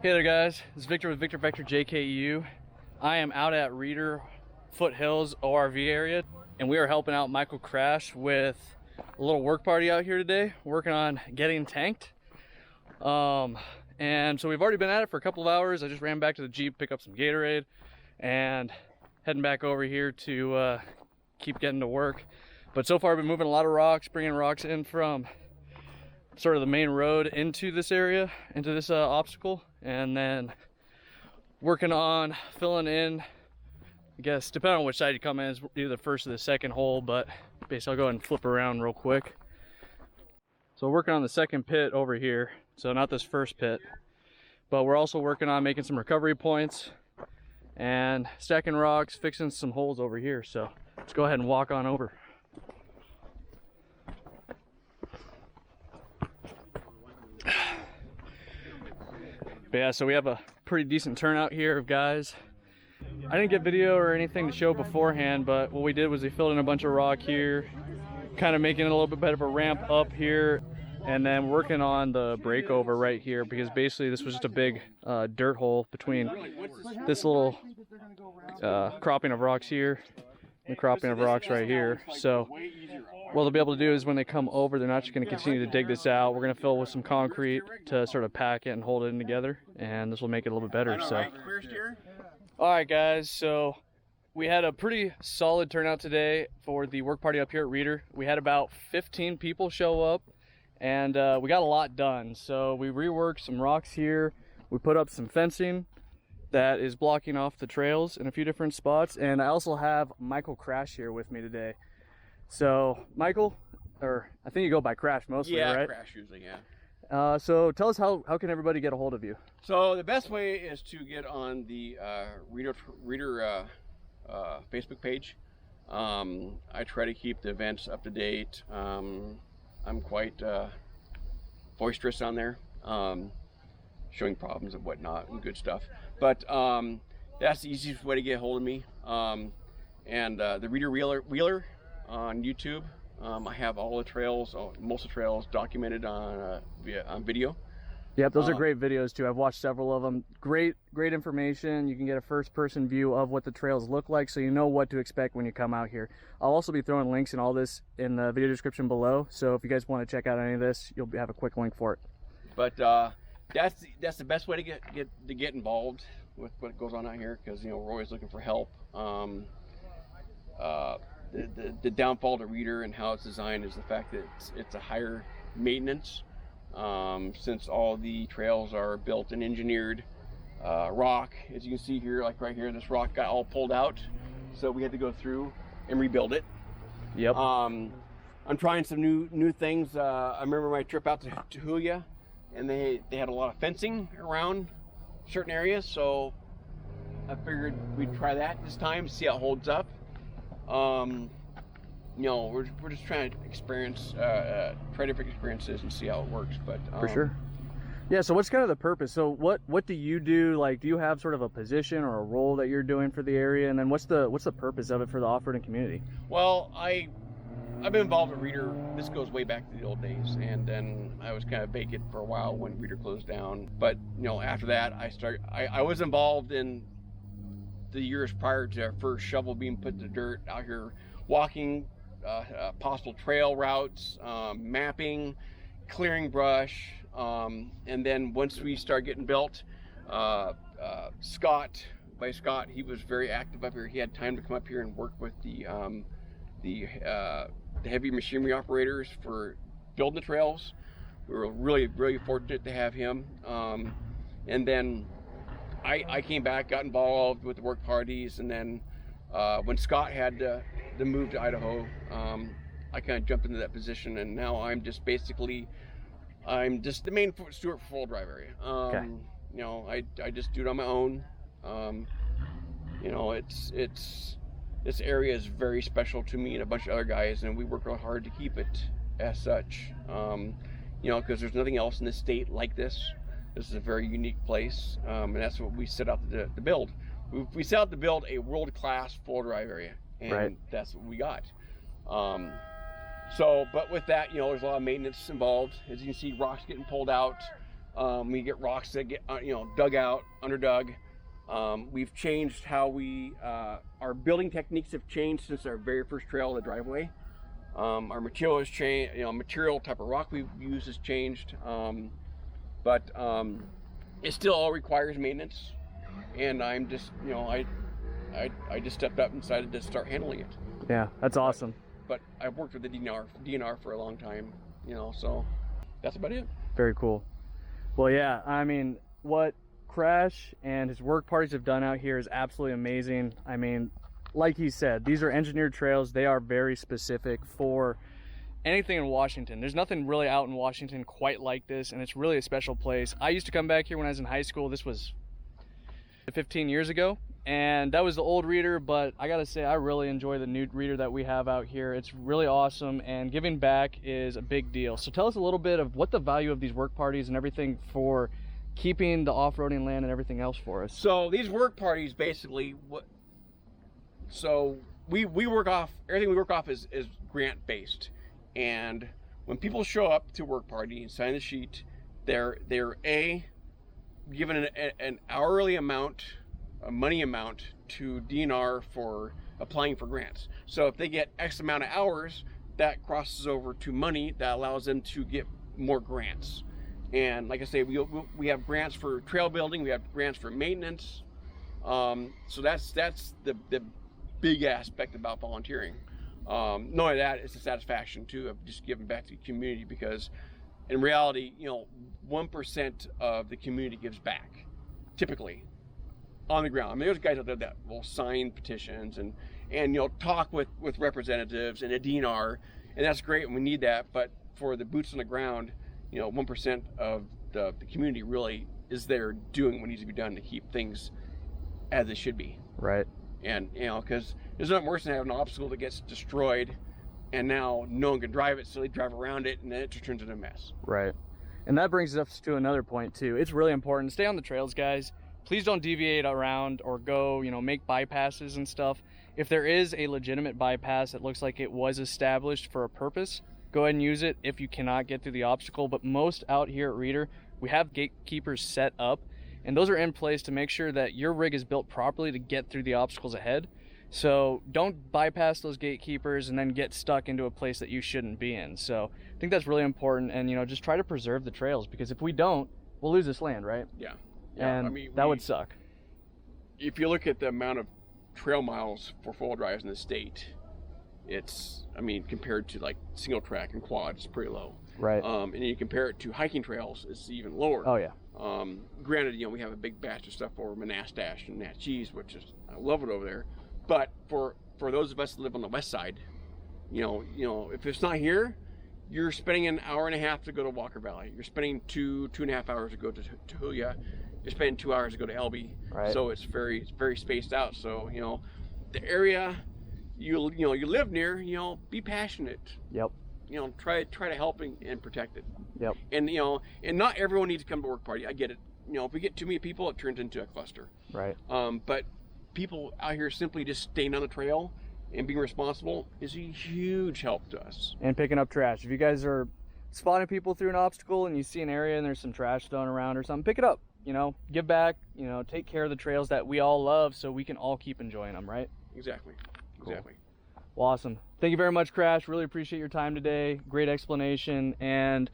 Hey there guys, it's Victor with VictorVectorJKU. I am out at Reiter Foothills ORV Area and we are helping out Michael Kash with a little work party out here today, working on getting tanked. And so we've already been at it for a couple of hours. I just ran back to the Jeep, pick up some Gatorade, and heading back over here to keep getting to work. But so far I've been moving a lot of rocks, bringing rocks in from sort of the main road into this area, into this obstacle, and then working on filling in, I guess, depending on which side you come in, is either the first or the second hole, but basically I'll go ahead and flip around real quick. So working on the second pit over here, so not this first pit, but we're also working on making some recovery points and stacking rocks, fixing some holes over here. So let's go ahead and walk on over. But yeah, so we have a pretty decent turnout here of guys. I didn't get video or anything to show beforehand, but what we did was we filled in a bunch of rock here, kind of making it a little bit better of a ramp up here, and then working on the breakover right here, because basically this was just a big dirt hole between this little cropping of rocks here and the cropping of rocks right here. So what they'll be able to do is when they come over, they're not just going to continue to dig this out. We're going to fill with some concrete to sort of pack it and hold it in together, and this will make it a little bit better. So all right guys, so we had a pretty solid turnout today for the work party up here at Reiter. We had about 15 people show up, and we got a lot done. So we reworked some rocks here, we put up some fencing that is blocking off the trails in a few different spots, and I also have Michael Kash here with me today. So Michael, or I think you go by Kash mostly, yeah, right? Yeah, Kash usually, yeah. So tell us how can everybody get a hold of you? So the best way is to get on the Reiter Facebook page. I try to keep the events up to date. I'm quite boisterous on there, showing problems and whatnot and good stuff. But that's the easiest way to get a hold of me. And the Reiter Wheeler on YouTube. I have all the trails, most of the trails documented on video. Yep, those are great videos too. I've watched several of them. Great information. You can get a first-person view of what the trails look like, so you know what to expect when you come out here. I'll also be throwing links and all this in the video description below, so if you guys want to check out any of this, you'll have a quick link for it. But that's the best way to get involved with what goes on out here, because we're always looking for help. The downfall to Reiter and how it's designed is the fact that it's a higher maintenance, since all the trails are built and engineered rock. As you can see here, like right here, this rock got all pulled out, so we had to go through and rebuild it. Yep. I'm trying some new things. I remember my trip out to Julia, and they had a lot of fencing around certain areas, so I figured we'd try that this time, see how it holds up. We're just trying to experience, try different experiences and see how it works. But for sure. Yeah. So what's kind of the purpose? So what do you do? Like, do you have sort of a position or a role that you're doing for the area? And then what's the purpose of it for the off-roading community? Well, I've been involved with Reiter. This goes way back to the old days, and then I was kind of vacant for a while when Reiter closed down. But after that, I was involved in the years prior to our first shovel being put to dirt out here, walking possible trail routes, mapping, clearing brush, and then once we start getting built, Scott, he was very active up here. He had time to come up here and work with the heavy machinery operators for building the trails. We were really fortunate to have him, and then I came back, got involved with the work parties, and then when Scott had to move to Idaho, I kind of jumped into that position, and now I'm just the main steward for Full Drive Area. Okay. I just do it on my own. This area is very special to me and a bunch of other guys, and we work real hard to keep it as such. Because there's nothing else in this state like this. This is a very unique place, and that's what we set out to build. We set out to build a world-class full drive area, and right. That's what we got. But with that, there's a lot of maintenance involved. As you can see, rocks getting pulled out. We get rocks that get dug out, underdug. We've changed how our building techniques have changed since our very first trail, the driveway. Our material has changed. Material type of rock we use has changed. But it still all requires maintenance, and I'm just I just stepped up and decided to start handling it. Yeah, that's awesome. But I've worked with the DNR for a long time, so that's about it. Very cool. Well, yeah, I mean, what Crash and his work parties have done out here is absolutely amazing. I mean, like he said, these are engineered trails. They are very specific for anything in Washington. There's nothing really out in Washington quite like this, and it's really a special place. I used to come back here when I was in high school. This was 15 years ago, and that was the old Reiter, but I gotta say I really enjoy the new Reiter that we have out here. It's really awesome, and giving back is a big deal. So tell us a little bit of what the value of these work parties and everything for keeping the off-roading land and everything else for us. So these work parties basically, we work off, everything we work off is grant based, and when people show up to work party and sign the sheet, they're given an hourly amount, a money amount to DNR for applying for grants. So if they get X amount of hours, that crosses over to money that allows them to get more grants. And like I say, we have grants for trail building, we have grants for maintenance. So that's the big aspect about volunteering. Not only that, it's the satisfaction too of just giving back to the community, because in reality, 1% of the community gives back, typically, on the ground. I mean, there's guys out there that will sign petitions and talk with representatives and a DNR, and that's great, and we need that. But for the boots on the ground, 1% of the community really is there doing what needs to be done to keep things as it should be. Right. And because there's nothing worse than having an obstacle that gets destroyed, and now no one can drive it, so they drive around it, and then it just turns into a mess. Right. And that brings us to another point too. It's really important to stay on the trails, guys. Please don't deviate around or go, make bypasses and stuff. If there is a legitimate bypass that looks like it was established for a purpose, go ahead and use it if you cannot get through the obstacle. But most out here at Reiter, we have gatekeepers set up, and those are in place to make sure that your rig is built properly to get through the obstacles ahead. So don't bypass those gatekeepers and then get stuck into a place that you shouldn't be in. So I think that's really important, and just try to preserve the trails, because if we don't, we'll lose this land, right? Yeah. And that would suck. If you look at the amount of trail miles for four-wheel drives in the state, it's, compared to like single track and quad, it's pretty low. Right. And you compare it to hiking trails, it's even lower. Oh yeah. Granted, we have a big batch of stuff over Monastash and Nat Cheese, which is, I love it over there. But for those of us that live on the west side, if it's not here, you're spending an hour and a half to go to Walker Valley. You're spending two and a half hours to go to Tahuya. You're spending 2 hours to go to Elby. Right. So it's very spaced out. So the area you live near, be passionate. Yep. Try to help and protect it. Yep. And and not everyone needs to come to work party. I get it. If we get too many people, it turns into a cluster. Right. But people out here simply just staying on the trail and being responsible is a huge help to us. And picking up trash. If you guys are spotting people through an obstacle and you see an area and there's some trash thrown around or something, pick it up. Give back. Take care of the trails that we all love, so we can all keep enjoying them. Right. Exactly. Cool. Exactly. Well, awesome. Thank you very much, Crash. Really appreciate your time today. Great explanation. And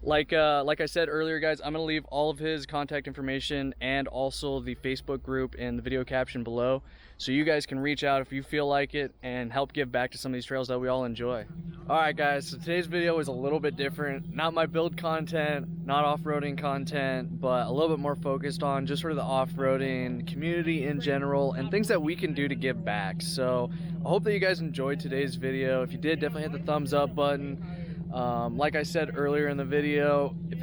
like I said earlier, guys, I'm going to leave all of his contact information and also the Facebook group in the video caption below, so you guys can reach out if you feel like it and help give back to some of these trails that we all enjoy. All right, guys, so today's video is a little bit different. Not my build content, not off-roading content, but a little bit more focused on just sort of the off-roading community in general and things that we can do to give back. So I hope that you guys enjoyed today's video. If you did, definitely hit the thumbs up button. Like I said earlier in the video, if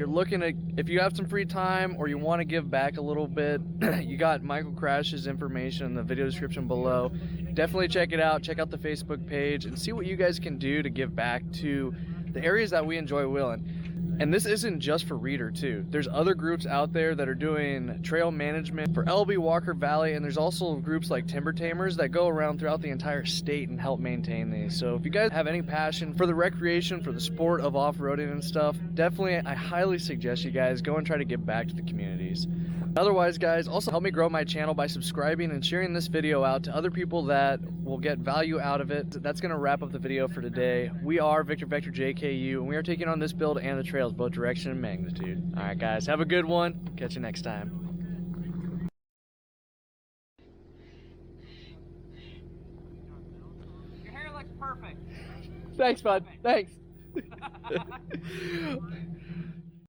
you have some free time or you want to give back a little bit, you got Michael Kash's information in the video description below. Definitely check it out. Check out the Facebook page and see what you guys can do to give back to the areas that we enjoy wheeling. And this isn't just for Reiter too. There's other groups out there that are doing trail management for LB Walker Valley, and there's also groups like Timber Tamers that go around throughout the entire state and help maintain these. So if you guys have any passion for the recreation, for the sport of off-roading and stuff, definitely I highly suggest you guys go and try to give back to the communities. Otherwise, guys, also help me grow my channel by subscribing and sharing this video out to other people that will get value out of it. That's going to wrap up the video for today. We are VictorVectorJKU, and we are taking on this build and the trails, both direction and magnitude. All right, guys, have a good one. Catch you next time. Your hair looks perfect. Thanks, bud. Thanks.